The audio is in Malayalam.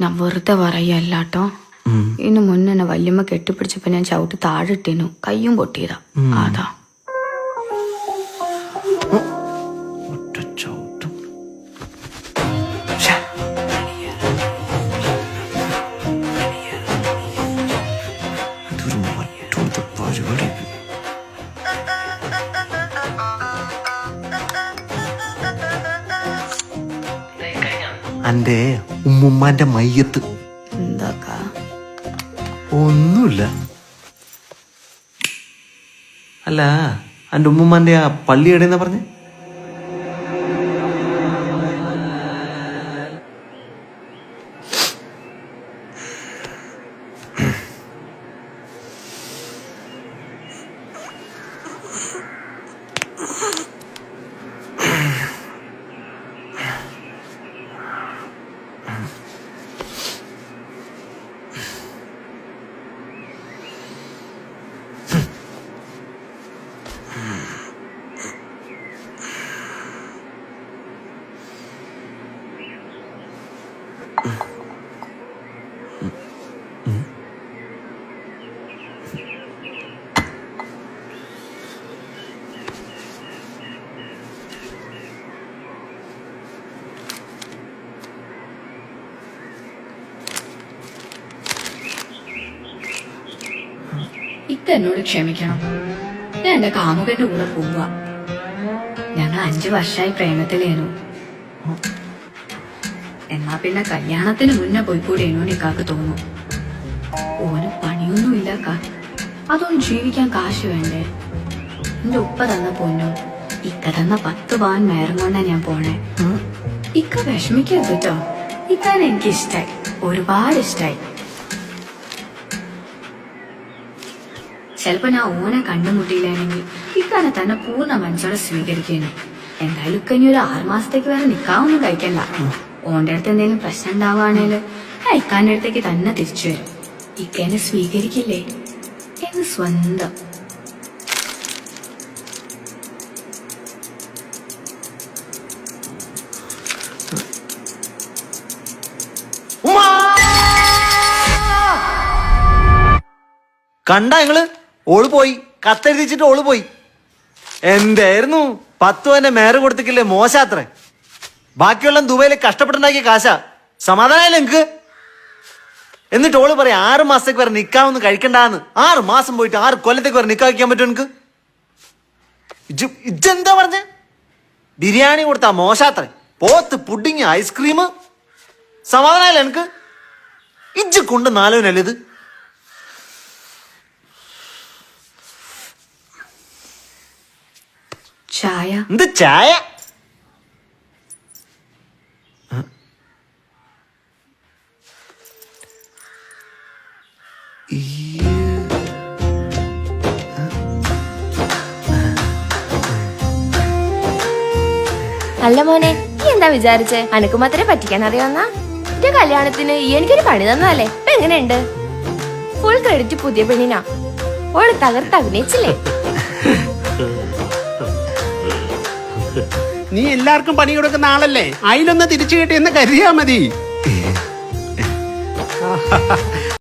ഞാൻ വെറുതെ പറയല്ലാട്ടോ. ഇന്ന് മുന്നെ വല്യമ്മ കെട്ടിപ്പിടിച്ചപ്പോ ഞാൻ ചവിട്ടി താഴിട്ടിനു, കയ്യും പൊട്ടിയതാ. അതാ അന്റെ ഉമ്മുമ്മാന്റെ മയ്യത്ത്. എന്താക്കാ? ഒന്നുമില്ല. അല്ല, അന്റെ ഉമ്മുമ്മാന്റെ ആ പള്ളി എവിടെയെന്നാ പറഞ്ഞേ? ഇക്ക എന്നോട് ക്ഷമിക്കണം. ഞാൻ എന്റെ കാമുകന്റെ കൂടെ പോവാ. ഞങ്ങൾ 5 വർഷമായി പ്രേമത്തിലേനു. എന്നാ പിന്നെ കല്യാണത്തിന് മുന്നേ പോയിക്കൂടേനു ഇക്കാക്ക് തോന്നും. ഓന് പണിയൊന്നുമില്ല കാ, അതൊന്നും ജീവിക്കാൻ കാശ് വേണ്ടേ? എന്റെ ഉപ്പ തന്ന പൊന്നും ഇക്ക തന്ന 10 പവൻ മേരം കൊണ്ടാ ഞാൻ പോണേ. ഇക്ക വിഷമിക്കരുത് കേട്ടോ. ഇക്കാനെ എനിക്ക് ഇഷ്ടായി, ഒരുപാട് ഇഷ്ടായി. ചിലപ്പോ ഞാൻ ഓനെ കണ്ടുമുട്ടിയില്ലെങ്കിൽ ഇക്കാനെ തന്നെ പൂർണ്ണ മനസ്സോടെ സ്വീകരിക്കുന്നു. എന്തായാലും ഇക്ക ഇനി ഒരു 6 മാസത്തേക്ക് വരെ നിക്കാവൊന്നും കഴിക്കണ്ട. ഓന്റെ അടുത്ത് എന്തെങ്കിലും പ്രശ്നം ഉണ്ടാവുകയാണേല് ഞാൻ ഇക്കാന്റെ അടുത്തേക്ക് തന്നെ തിരിച്ചു വരും. ഇക്കനെ സ്വീകരിക്കില്ലേ എന്ന് സ്വന്തം. കണ്ട നിങ്ങള്? ഓള് പോയി, കത്തെഴുതിച്ചിട്ട് ഓള് പോയി. എന്തായിരുന്നു 10 തന്നെ മേറ് കൊടുത്തിക്കില്ലേ? മോശാത്രേ. ബാക്കിയുള്ള ദുബൈയിലെ കഷ്ടപ്പെട്ടുണ്ടാക്കിയ കാശാ. സമാധാനമല്ലേ നിങ്ങക്ക്? എന്നിട്ട് ഓള് പറയാം 6 മാസത്തേക്ക് വരെ നിക്കാവൊന്നും കഴിക്കണ്ടാന്ന്. 6 മാസം പോയിട്ട് 6 കൊല്ലത്തേക്ക് വരെ നിക്കാ വയ്ക്കാൻ പറ്റുമോ നിനക്ക്? ഇജെന്താ പറഞ്ഞ? ബിരിയാണി കൊടുത്താ മോശാത്രേ. പോത്ത്, പുഡിങ്, ഐസ്ക്രീം. സമാധാനമല്ലേ എനിക്ക്? ഇജ്ജ് കൊണ്ട് 4 ഇത്. ചായ? എന്ത് ചായ? അല്ല മോനെ, നീ എന്താ വിചാരിച്ചേ? അനക്ക് മാത്രമേ പറ്റിക്കാൻ അറിയാവുന്ന? എന്റെ കല്യാണത്തിന് എനിക്കൊരു പണി തന്നല്ലേ. ഇപ്പൊ എങ്ങനെയുണ്ട്? ഫുൾ ക്രെഡിറ്റ് പുതിയ പെണ്ണിനാ. ഓള് തകർത്ത് അഭിനയിച്ചില്ലേ? നീ എല്ലാവർക്കും പണി കൊടുക്കുന്ന ആളല്ലേ, അതിലൊന്ന് തിരിച്ചു കിട്ടിയെന്ന് കരുതിയാ മതി.